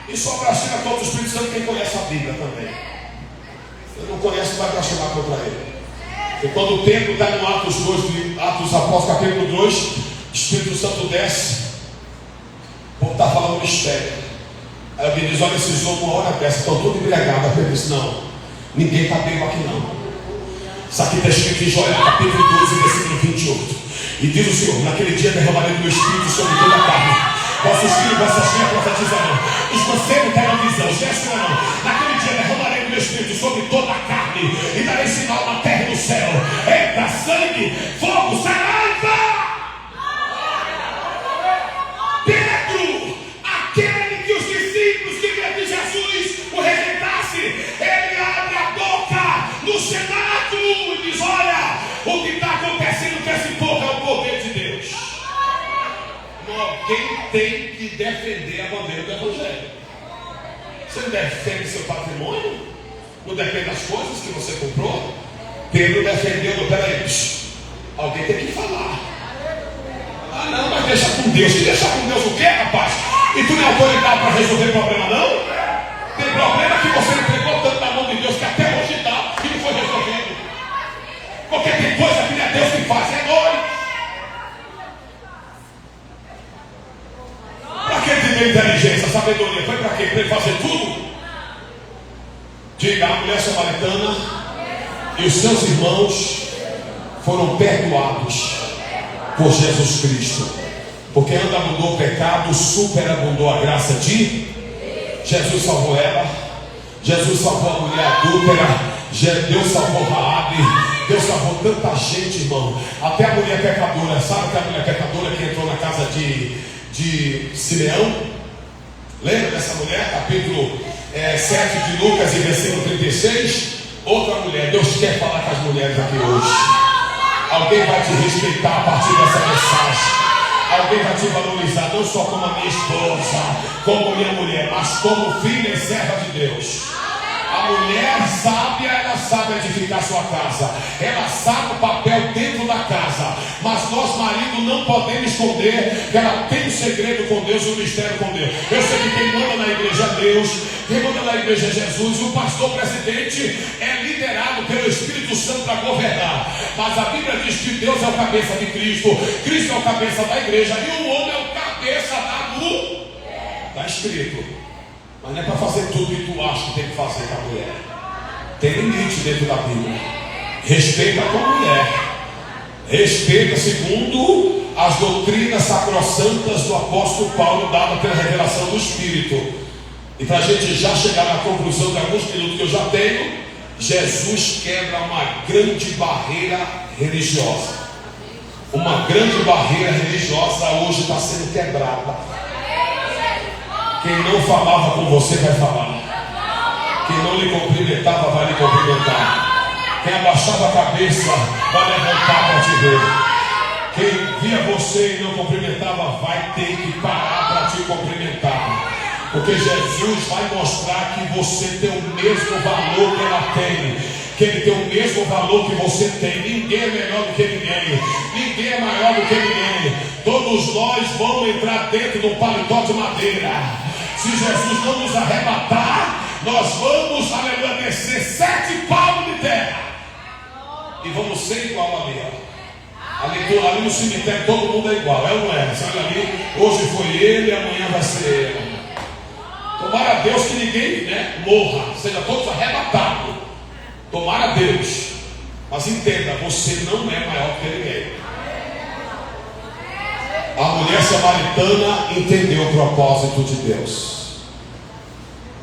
Speaker 2: E só blasfema contra o Espírito Santo quem conhece a Bíblia também. Quem não conhece vai blasfemar contra ele. E quando o templo está no Atos 2, Atos Apóstolos capítulo 2, o Espírito Santo desce. O povo está falando mistério. Aí alguém diz: olha, esses homens uma hora dessa estão todos embriagados. Ele diz: não, ninguém está bêbado aqui não. Isso aqui está escrito em Joel capítulo 12, versículo 28. E diz o Senhor: naquele dia derramarei do meu Espírito sobre toda a carne. Vossos filhos, vossas filhas profetizarão. Os mancebos terão visão, os gestos não. Naquele dia derramarei do meu Espírito sobre toda a carne, e darei sinal na terra e no céu: eita, sangue, fogo, saliva. Pedro, aquele que os discípulos que viram de Jesus o rejeitasse, ele abre a boca no Senado e diz: olha, o que está acontecendo com esse povo é o poder de Deus. Alguém tem que defender a bandeira do Evangelho. Você não defende seu patrimônio? Não defende as coisas que você comprou? Pedro defendeu, peraí, alguém tem que falar. Ah não, mas deixa com Deus. E deixar com Deus o quê, rapaz? E tu não é autoridade para resolver problema não? Tem problema que você entregou tanto na mão de Deus que até hoje está e não foi resolvido. Porque tem coisa que não é Deus que faz, é nós. Para que ele tem inteligência, sabedoria? Foi para quê? Para ele fazer tudo? Diga: a mulher samaritana e os seus irmãos foram perdoados por Jesus Cristo, porque onde abundou o pecado, superabundou a graça de Jesus. Salvou ela, Jesus salvou a mulher adúltera, Deus salvou Raabe, Deus salvou tanta gente, irmão, até a mulher pecadora. Sabe que a mulher pecadora que entrou na casa de Simeão? Lembra dessa mulher? Capítulo 7 de Lucas e versículo 36. Outra mulher. Deus quer falar com as mulheres aqui hoje. Alguém vai te respeitar a partir dessa mensagem. Alguém vai te valorizar, não só como a minha esposa, como minha mulher, mas como filha e serva de Deus. A mulher sábia, ela sabe edificar sua casa, ela sabe o papel dentro da casa, mas nós maridos não podemos esconder que ela tem um segredo com Deus e um mistério com Deus. Eu sei que quem manda na igreja é Deus, quem manda na igreja é Jesus, e o pastor presidente é liderado pelo Espírito Santo para governar, mas a Bíblia diz que Deus é o cabeça de Cristo, Cristo é o cabeça da igreja, e o homem é o cabeça da mulher. Está escrito. Mas não é para fazer tudo que tu acha que tem que fazer com a mulher. Tem limite dentro da Bíblia. Respeita a tua mulher. Respeita segundo as doutrinas sacrossantas do apóstolo Paulo, dada pela revelação do Espírito. E para a gente já chegar na conclusão de alguns minutos que eu já tenho, Jesus quebra uma grande barreira religiosa. Uma grande barreira religiosa hoje está sendo quebrada. Quem não falava com você vai falar. Quem não lhe cumprimentava vai lhe cumprimentar. Quem abaixava a cabeça vai levantar para te ver. Quem via você e não cumprimentava vai ter que parar para te cumprimentar. Porque Jesus vai mostrar que você tem o mesmo valor que ela tem. Que ele tem o mesmo valor que você tem. Ninguém é melhor do que ninguém. Ninguém é maior do que ninguém. Todos nós vamos entrar dentro de um paletó de madeira. Se Jesus não nos arrebatar, nós vamos, aleluia, descer 7 palmos de terra. E vamos ser igual ali, ó. Ali no cemitério todo mundo é igual, é ou não é? Sabe ali, hoje foi ele, amanhã vai ser ele. Tomara a Deus que ninguém, morra, seja todos arrebatados. Tomara a Deus. Mas entenda, você não é maior que ninguém. A mulher samaritana entendeu o propósito de Deus.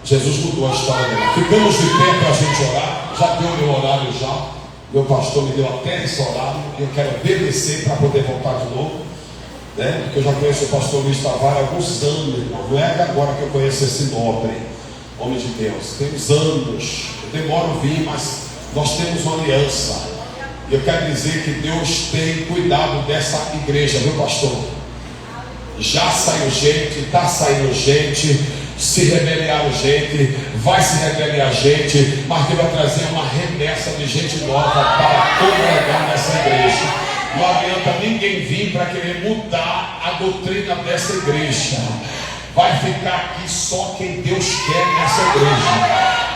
Speaker 2: Jesus mudou a história dela. Ficamos de pé para a gente orar. Já deu meu horário já. Meu pastor me deu até esse horário. E eu quero obedecer para poder voltar de novo. Porque eu já conheço o pastor Luiz Tavares há alguns anos, irmão. Não é agora que eu conheço esse nobre homem de Deus. Tem uns anos. Eu demoro a vir, mas nós temos uma aliança. E eu quero dizer que Deus tem cuidado dessa igreja, viu, pastor? Já saiu gente, está saindo gente, se rebeliaram gente, vai se rebeliar gente, mas Deus vai trazer uma remessa de gente nova para congregar nessa igreja. Não adianta ninguém vir para querer mudar a doutrina dessa igreja. Vai ficar aqui só quem Deus quer nessa igreja.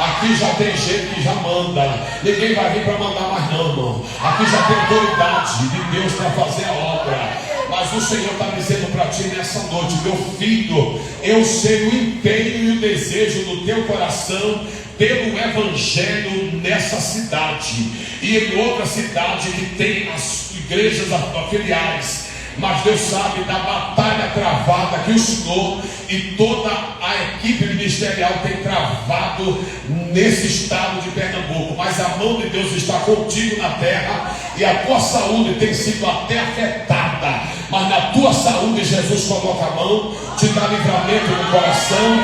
Speaker 2: Aqui já tem gente que já manda. Ninguém vai vir para mandar mais não, irmão. Aqui já tem autoridade de Deus para fazer a obra. Mas o Senhor está dizendo para ti nessa noite: meu filho, eu sei o empenho e o desejo do teu coração pelo evangelho nessa cidade e em outra cidade que tem as igrejas filiais. Mas Deus sabe da batalha travada que o Senhor e toda a equipe ministerial tem travado nesse estado de Pernambuco. Mas a mão de Deus está contigo na terra e a tua saúde tem sido até afetada. Mas na tua saúde Jesus coloca a mão, te dá livramento no coração,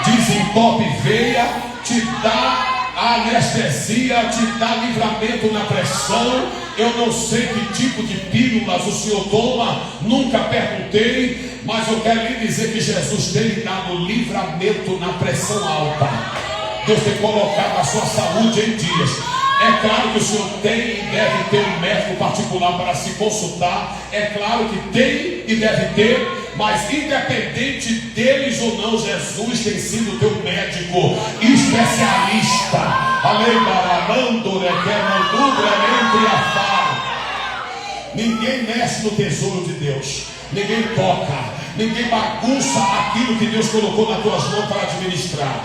Speaker 2: desentope veia, te dá anestesia, te dá livramento na pressão. Eu não sei que tipo de pílulas o Senhor toma, nunca perguntei, mas eu quero lhe dizer que Jesus tem lhe dado livramento na pressão alta. Deus tem colocado a sua saúde em dias. É claro que o Senhor tem e deve ter um médico particular para se consultar. É claro que tem e deve ter. Mas independente deles ou não, Jesus tem sido teu médico especialista. Ninguém mexe no tesouro de Deus. Ninguém toca. Ninguém bagunça aquilo que Deus colocou nas tuas mãos para administrar.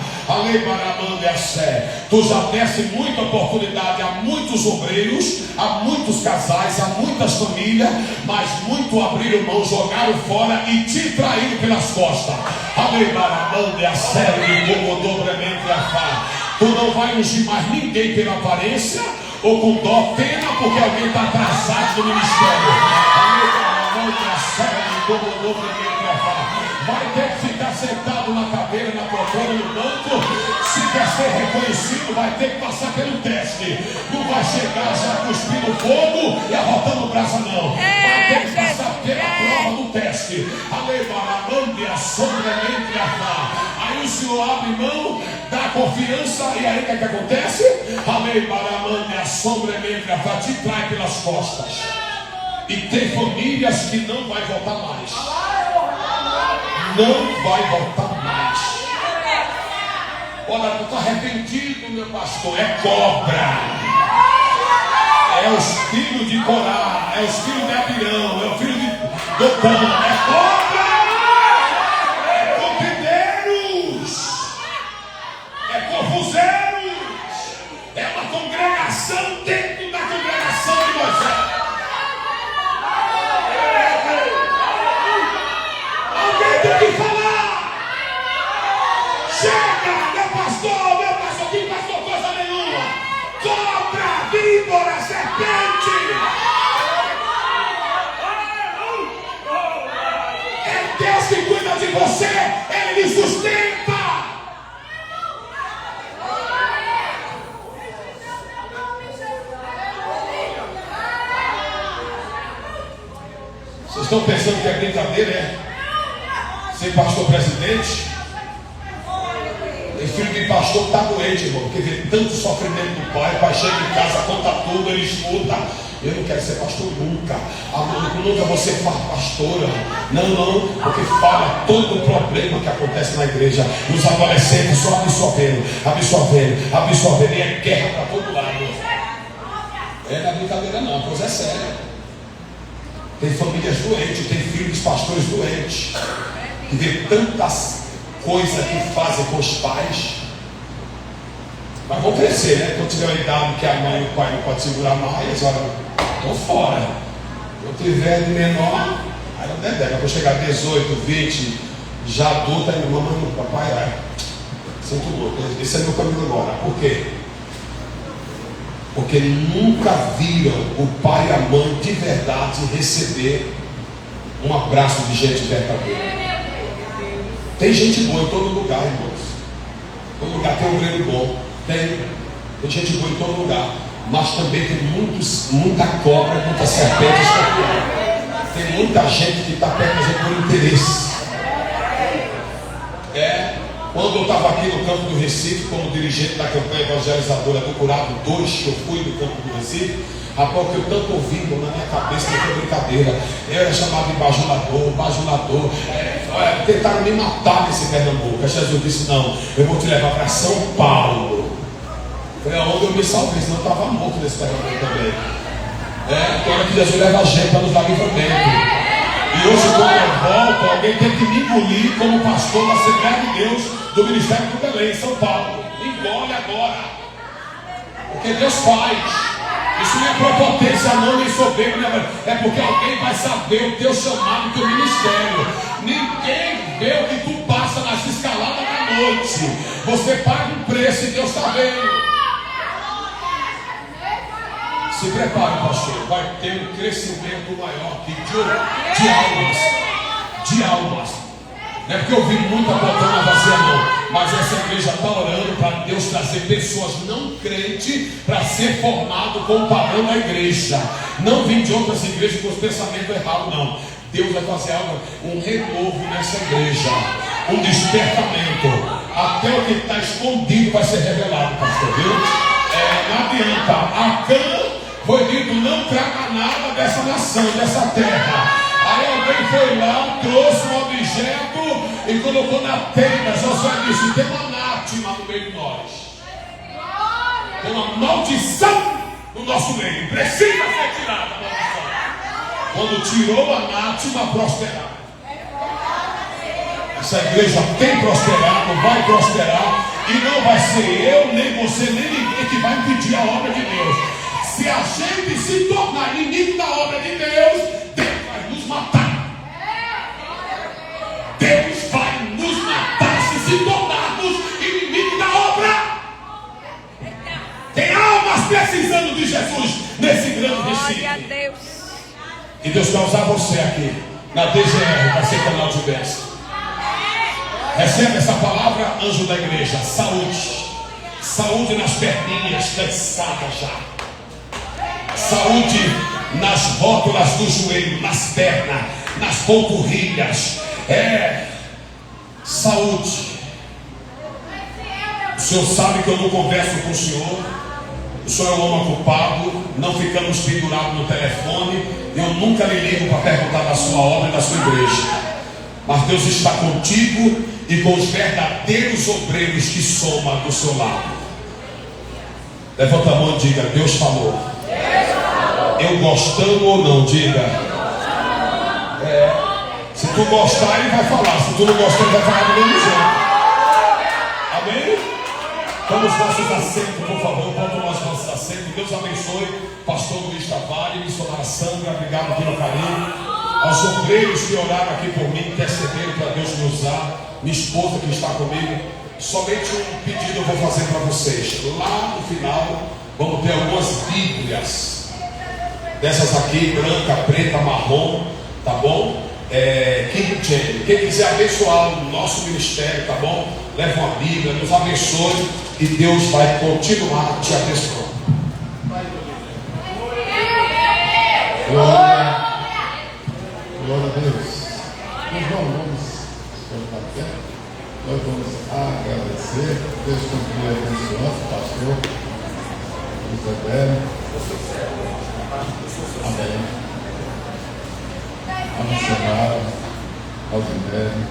Speaker 2: Tu já desse muita oportunidade a muitos obreiros, a muitos casais, a muitas famílias, mas muito abriram mão, jogaram fora e te traíram pelas costas. Tu não vai ungir mais ninguém pela aparência ou com dó, pena porque alguém está atrasado no ministério. Vai ter que ficar sentado na cadeira, na poltrona, no banco. Se quer ser reconhecido, vai ter que passar pelo teste. Não vai chegar já cuspindo fogo e arrotando brasa, não. Vai ter que passar pela prova do teste. Aí o Senhor abre mão, dá confiança, e aí o que acontece? Te trai pelas costas. E tem famílias que não vai voltar mais. Não vai voltar mais. Olha, tu está arrependido, meu pastor. É cobra. É os filhos de Corá. É os filhos de Abirão. É o filho de Dotã. É cobra. É confideiros. É confuseiros. É uma congregação dentro da congregação de Moisés. Tem que falar. Chega, meu pastor, que pastor coisa nenhuma. víbora, a serpente. É Deus que cuida de você, Ele lhe sustenta. Vocês estão pensando que é brincadeira, é? Ser pastor presidente? Tem filho de pastor que está doente, irmão, porque vê tanto sofrimento do pai. O pai chega em casa, conta tudo, ele escuta. Eu não quero ser pastor nunca. Nunca vou ser pastora. Não, porque fala todo o problema que acontece na igreja. Os adolescentes só absorvendo. E é guerra para todo lado. Não é brincadeira não, a coisa é séria. Tem famílias doentes, tem filhos de pastores doentes, que vê tantas coisas que fazem com os pais. Mas vão crescer, né? Quando tiver uma idade que a mãe e o pai não podem segurar mais, olha, estou fora. Eu tiver de menor, aí não der, eu vou chegar a 18, 20, já adulta, e mamãe, papai, sinto muito, esse é meu caminho agora. Por quê? Porque nunca viram o pai e a mãe de verdade receber um abraço de gente verdadeira. Tem gente boa em todo lugar, irmãos. Todo lugar tem um grande bom. Tem gente boa em todo lugar. Mas também tem muita cobra, muita serpente escorpião. Tem muita gente que está perto da gente por interesse. Quando eu estava aqui no campo do Recife, como dirigente da campanha evangelizadora do Curado 2, que eu fui no campo do Recife, rapaz, que eu tanto ouvi na minha cabeça, não foi brincadeira. Eu era chamado de bajulador. Tentaram me matar nesse Pernambuco. Aí Jesus disse: não, eu vou te levar para São Paulo. Foi onde eu me salvei, senão eu estava morto nesse Pernambuco também. Então que Jesus leva a gente para nos dar livramento. E hoje, quando eu volto, alguém tem que me engolir como pastor da Assembleia de Deus do Ministério do Belém, em São Paulo. Engole agora. Porque Deus faz. Isso não é prepotência, não, nem soberba. É porque alguém vai saber o teu chamado, o teu ministério. Ninguém vê o que tu passa nas escaladas da noite. Você paga um preço e Deus está vendo. Se prepare, pastor, vai ter um crescimento maior aqui de almas. Não é porque eu vi muita poltrona vazia, não, mas essa igreja está orando para Deus trazer pessoas não crentes para ser formado com o padrão da igreja. Não vim de outras igrejas com os pensamentos errados, não. Deus vai fazer algo, um renovo nessa igreja, um despertamento. Até o que está escondido vai ser revelado, pastor, viu? Não adianta. Acã foi dito: não traga nada dessa nação, dessa terra. Aí alguém foi lá, trouxe um objeto e colocou na tenda. Josué disse: tem uma anátema no meio de nós. Tem uma maldição no nosso meio. Precisa ser tirada a maldição. Quando tirou a anátema, prosperar. Essa igreja tem prosperado, vai prosperar. E não vai ser eu, nem você, nem ninguém que vai impedir a obra de Deus. Se a gente se tornar inimigo da obra de Deus, Deus vai nos matar. Deus vai nos matar se tornarmos inimigos da obra. Tem almas precisando de Jesus nesse grande Recife. E Deus vai usar você aqui na DGR para ser canal de bênção. Recebe essa palavra, anjo da igreja. Saúde. Saúde nas perninhas, cansada já. Saúde nas rótulas do joelho, nas pernas, nas panturrilhas. Saúde. O Senhor sabe que eu não converso com o Senhor. O Senhor é um homem ocupado. Não ficamos pendurados no telefone. Eu nunca lhe ligo para perguntar da sua obra e da sua igreja. Mas Deus está contigo e com os verdadeiros obreiros que somam do seu lado. Levanta a mão e diga: Deus falou. Eu gostando ou não, diga. Se tu gostar, ele vai falar. Se tu não gostar, ele vai falar do mesmo jeito. Amém? Toma os nossos assentos, por favor. Vamos tomar os nossos assentos. Deus abençoe. Pastor Luiz Tavares, missionária Sandra, obrigado pelo carinho. Aos obreiros que oraram aqui por mim, intercederam para Deus me usar. Minha esposa que está comigo. Somente um pedido eu vou fazer para vocês. Lá no final, Vamos ter algumas Bíblias. Dessas aqui, branca, preta, marrom, tá bom? Quem quiser abençoar o nosso ministério, tá bom? Leva uma Bíblia, nos abençoe e Deus vai continuar te abençoando.
Speaker 3: Glória a Deus. Nós vamos colocar pé. Nós vamos agradecer. Deus continue abençoando, pastor Isabel. Amém. A missionária, Aldinelli,